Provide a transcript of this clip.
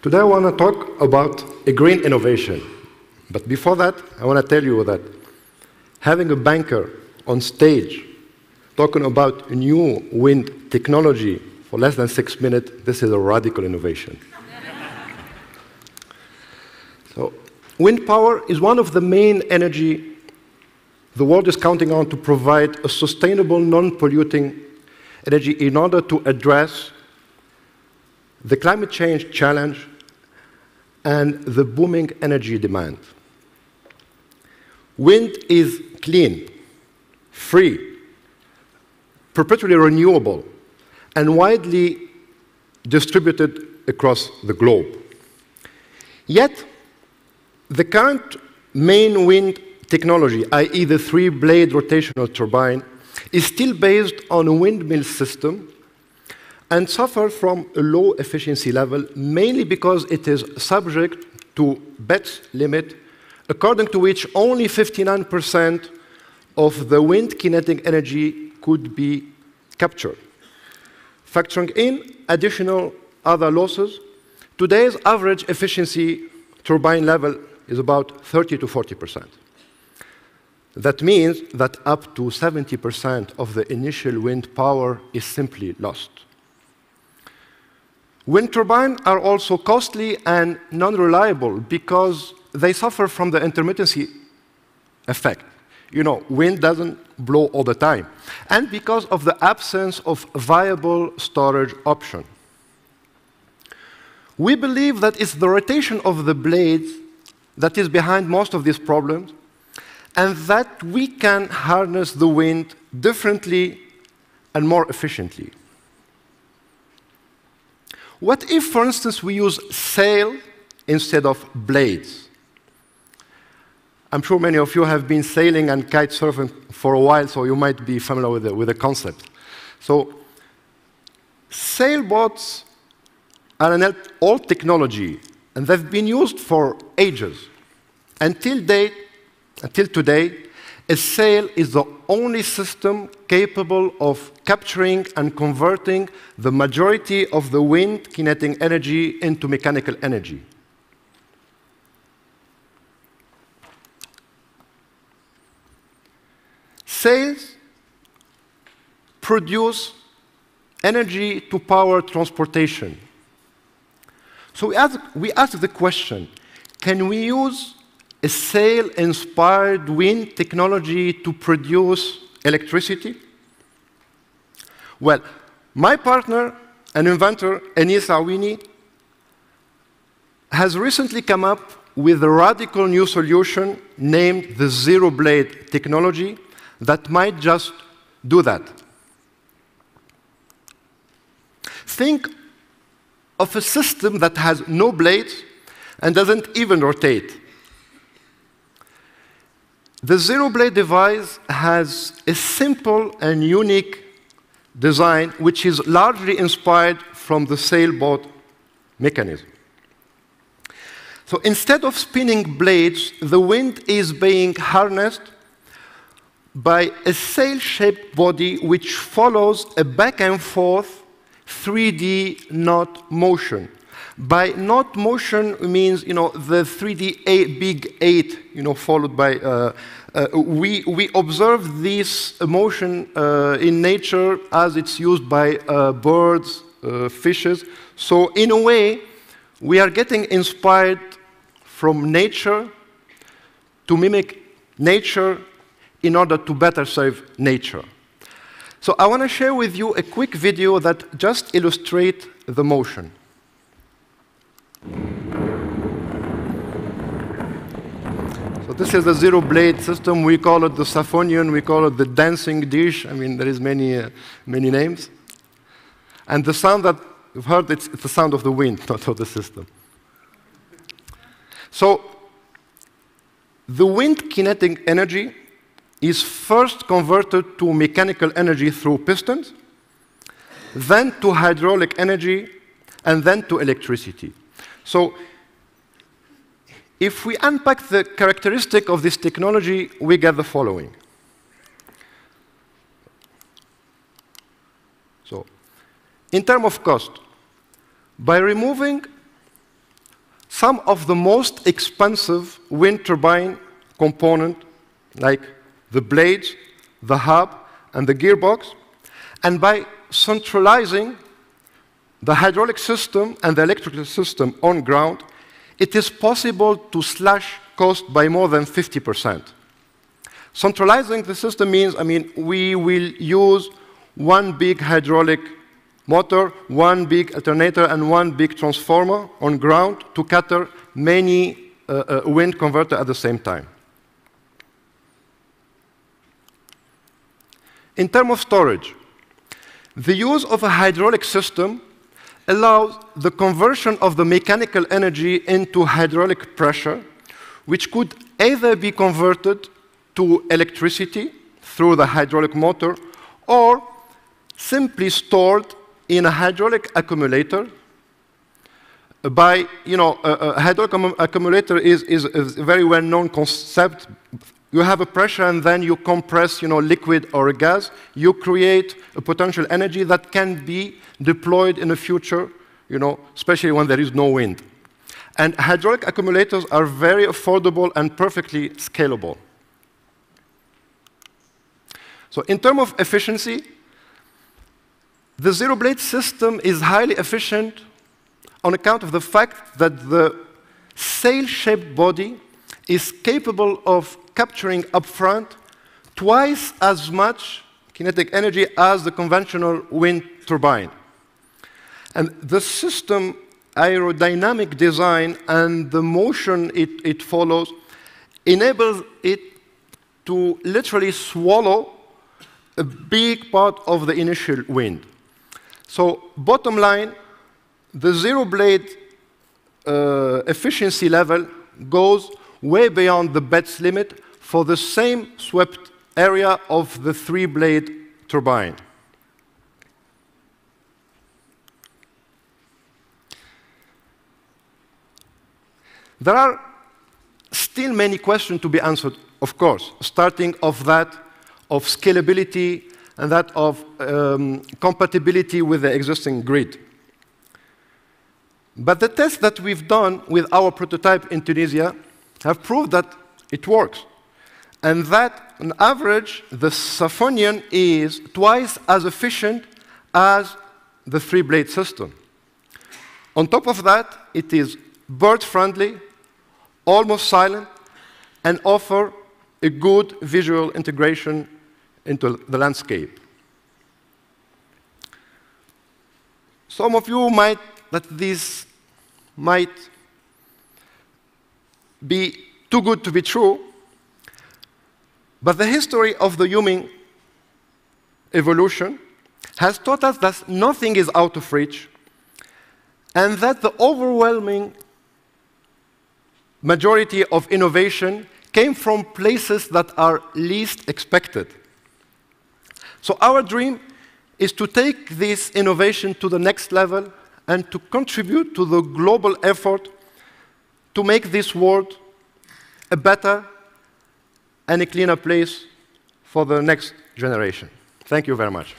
Today I want to talk about a green innovation. But before that, I want to tell you that having a banker on stage talking about new wind technology for less than 6 minutes, this is a radical innovation. So, wind power is one of the main energy the world is counting on to provide a sustainable, non-polluting energy in order to address the climate change challenge and the booming energy demand. Wind is clean, free, perpetually renewable, and widely distributed across the globe. Yet, the current main wind technology, i.e. the three-blade rotational turbine, is still based on a windmill system and suffers from a low efficiency level, mainly because it is subject to Betz limit, according to which only 59% of the wind kinetic energy could be captured. Factoring in additional other losses, today's average efficiency turbine level is about 30 to 40%. That means that up to 70% of the initial wind power is simply lost. Wind turbines are also costly and non-reliable because they suffer from the intermittency effect. You know, wind doesn't blow all the time. And because of the absence of viable storage option. We believe that it's the rotation of the blades that is behind most of these problems, and that we can harness the wind differently and more efficiently. What if, for instance, we use sail instead of blades? I'm sure many of you have been sailing and kite surfing for a while, so you might be familiar with the concept. So, sailboats are an old technology, and they've been used for ages. Until today, a sail is the only system capable of capturing and converting the majority of the wind kinetic energy into mechanical energy. Sails produce energy to power transportation. So we ask the question, can we use a sail-inspired wind technology to produce electricity? Well, my partner and inventor, Anis Awini, has recently come up with a radical new solution named the zero-blade technology that might just do that. Think of a system that has no blades and doesn't even rotate. The zero-blade device has a simple and unique design which is largely inspired from the sailboat mechanism. So instead of spinning blades, the wind is being harnessed by a sail-shaped body which follows a back-and-forth 3D knot motion. By knot motion means, the 3D big 8, followed by, we observe this motion in nature as it's used by birds, fishes. So in a way, we are getting inspired from nature to mimic nature in order to better serve nature. So I want to share with you a quick video that just illustrates the motion. So this is the zero-blade system. We call it the Saphonian. We call it the dancing dish. I mean, there is many names. And the sound that you've heard, it's the sound of the wind, not of the system. So the wind kinetic energy is first converted to mechanical energy through pistons, then to hydraulic energy, and then to electricity. So if we unpack the characteristic of this technology, we get the following. So in terms of cost, by removing some of the most expensive wind turbine components, like the blades, the hub, and the gearbox. And by centralizing the hydraulic system and the electrical system on ground, it is possible to slash cost by more than 50%. Centralizing the system means, we will use one big hydraulic motor, one big alternator, and one big transformer on ground to cater many wind converters at the same time. In terms of storage, the use of a hydraulic system allows the conversion of the mechanical energy into hydraulic pressure, which could either be converted to electricity through the hydraulic motor or simply stored in a hydraulic accumulator. A hydraulic accumulator is a very well-known concept. You have a pressure, and then you compress liquid or a gas. You create a potential energy that can be deployed in the future, especially when there is no wind. And hydraulic accumulators are very affordable and perfectly scalable. So in terms of efficiency, the zero-blade system is highly efficient on account of the fact that the sail-shaped body is capable of capturing upfront twice as much kinetic energy as the conventional wind turbine. And the system aerodynamic design and the motion it follows enables it to literally swallow a big part of the initial wind. So bottom line, the zero-blade efficiency level goes way beyond the BETS limit for the same swept area of the three-blade turbine. There are still many questions to be answered, of course, starting of that of scalability and that of compatibility with the existing grid. But the tests that we've done with our prototype in Tunisia have proved that it works, and that, on average, the Safonian is twice as efficient as the three-blade system. On top of that, it is bird-friendly, almost silent, and offer a good visual integration into the landscape. Some of you might that this might be too good to be true, but the history of the human evolution has taught us that nothing is out of reach, and that the overwhelming majority of innovation came from places that are least expected. So our dream is to take this innovation to the next level and to contribute to the global effort to make this world a better and a cleaner place for the next generation. Thank you very much.